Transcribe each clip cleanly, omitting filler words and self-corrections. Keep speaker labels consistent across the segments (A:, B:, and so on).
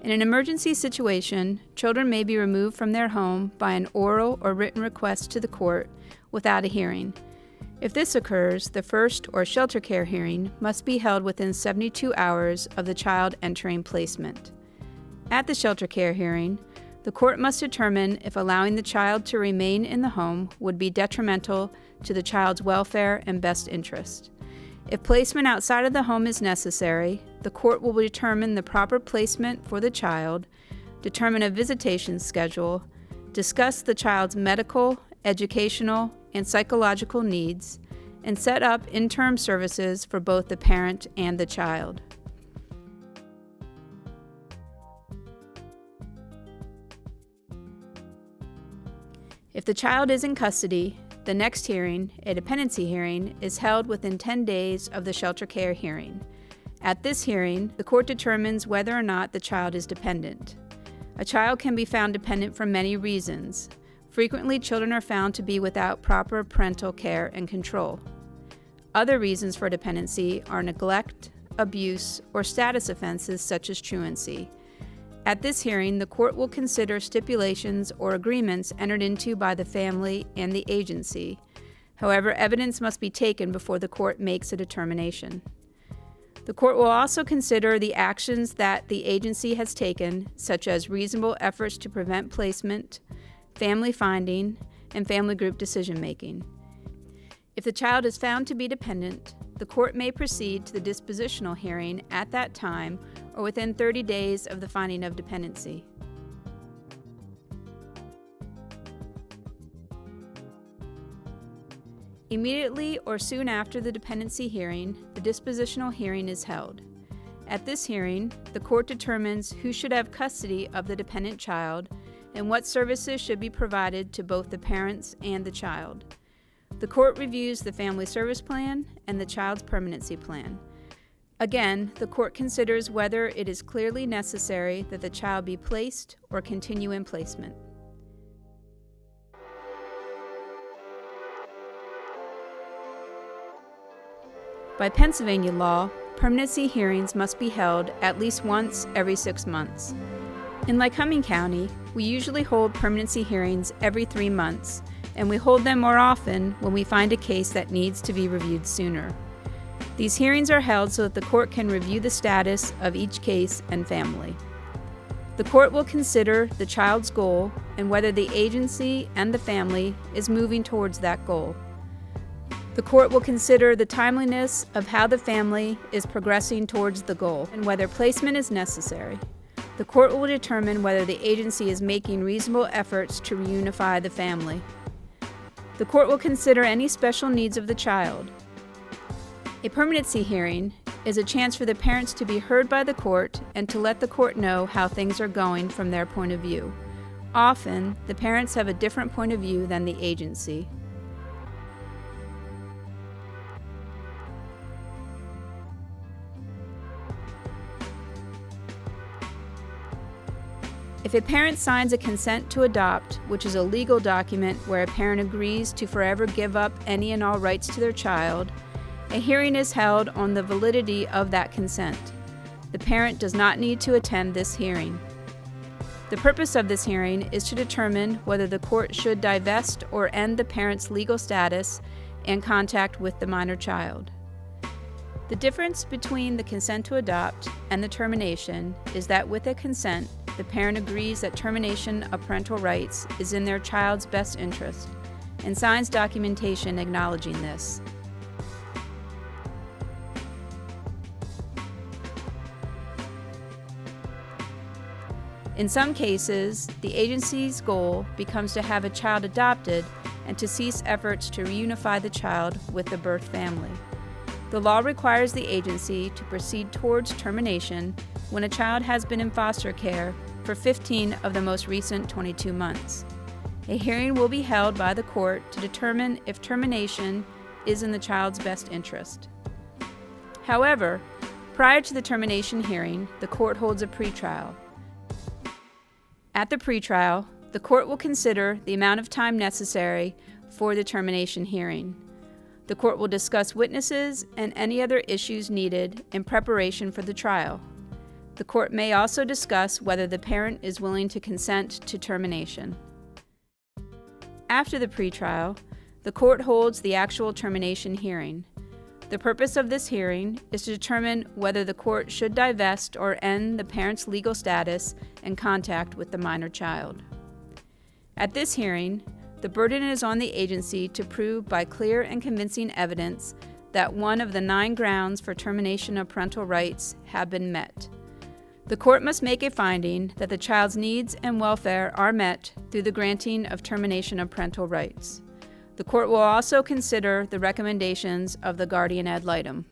A: In an emergency situation, children may be removed from their home by an oral or written request to the court without a hearing. If this occurs, the first or shelter care hearing must be held within 72 hours of the child entering placement. At the shelter care hearing, the court must determine if allowing the child to remain in the home would be detrimental to the child's welfare and best interest. If placement outside of the home is necessary, the court will determine the proper placement for the child, determine a visitation schedule, discuss the child's medical, educational, and psychological needs, and set up interim services for both the parent and the child. If the child is in custody, the next hearing, a dependency hearing, is held within 10 days of the shelter care hearing. At this hearing, the court determines whether or not the child is dependent. A child can be found dependent for many reasons. Frequently, children are found to be without proper parental care and control. Other reasons for dependency are neglect, abuse, or status offenses such as truancy. At this hearing, the court will consider stipulations or agreements entered into by the family and the agency. However, evidence must be taken before the court makes a determination. The court will also consider the actions that the agency has taken, such as reasonable efforts to prevent placement, family finding, and family group decision-making. If the child is found to be dependent, the court may proceed to the dispositional hearing at that time or within 30 days of the finding of dependency. Immediately or soon after the dependency hearing, the dispositional hearing is held. At this hearing, the court determines who should have custody of the dependent child and what services should be provided to both the parents and the child. The court reviews the family service plan and the child's permanency plan. Again, the court considers whether it is clearly necessary that the child be placed or continue in placement. By Pennsylvania law, permanency hearings must be held at least once every 6 months. In Lycoming County, we usually hold permanency hearings every 3 months, and we hold them more often when we find a case that needs to be reviewed sooner. These hearings are held so that the court can review the status of each case and family. The court will consider the child's goal and whether the agency and the family is moving towards that goal. The court will consider the timeliness of how the family is progressing towards the goal and whether placement is necessary. The court will determine whether the agency is making reasonable efforts to reunify the family. The court will consider any special needs of the child. A permanency hearing is a chance for the parents to be heard by the court and to let the court know how things are going from their point of view. Often, the parents have a different point of view than the agency. If a parent signs a consent to adopt, which is a legal document where a parent agrees to forever give up any and all rights to their child, a hearing is held on the validity of that consent. The parent does not need to attend this hearing. The purpose of this hearing is to determine whether the court should divest or end the parent's legal status and contact with the minor child. The difference between the consent to adopt and the termination is that with a consent, the parent agrees that termination of parental rights is in their child's best interest and signs documentation acknowledging this. In some cases, the agency's goal becomes to have a child adopted and to cease efforts to reunify the child with the birth family. The law requires the agency to proceed towards termination when a child has been in foster care for 15 of the most recent 22 months. A hearing will be held by the court to determine if termination is in the child's best interest. However, prior to the termination hearing, the court holds a pretrial. At the pretrial, the court will consider the amount of time necessary for the termination hearing. The court will discuss witnesses and any other issues needed in preparation for the trial. The court may also discuss whether the parent is willing to consent to termination. After the pretrial, the court holds the actual termination hearing. The purpose of this hearing is to determine whether the court should divest or end the parent's legal status and contact with the minor child. At this hearing, the burden is on the agency to prove by clear and convincing evidence that one of the 9 grounds for termination of parental rights have been met. The court must make a finding that the child's needs and welfare are met through the granting of termination of parental rights. The court will also consider the recommendations of the guardian ad litem.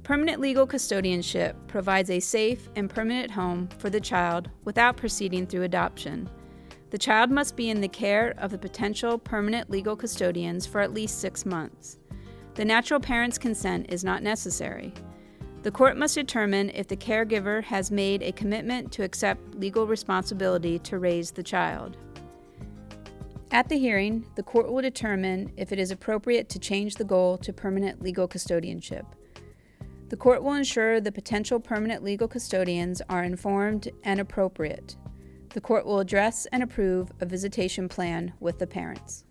A: Permanent legal custodianship provides a safe and permanent home for the child without proceeding through adoption. The child must be in the care of the potential permanent legal custodians for at least 6 months. The natural parent's consent is not necessary. The court must determine if the caregiver has made a commitment to accept legal responsibility to raise the child. At the hearing, the court will determine if it is appropriate to change the goal to permanent legal custodianship. The court will ensure the potential permanent legal custodians are informed and appropriate. The court will address and approve a visitation plan with the parents.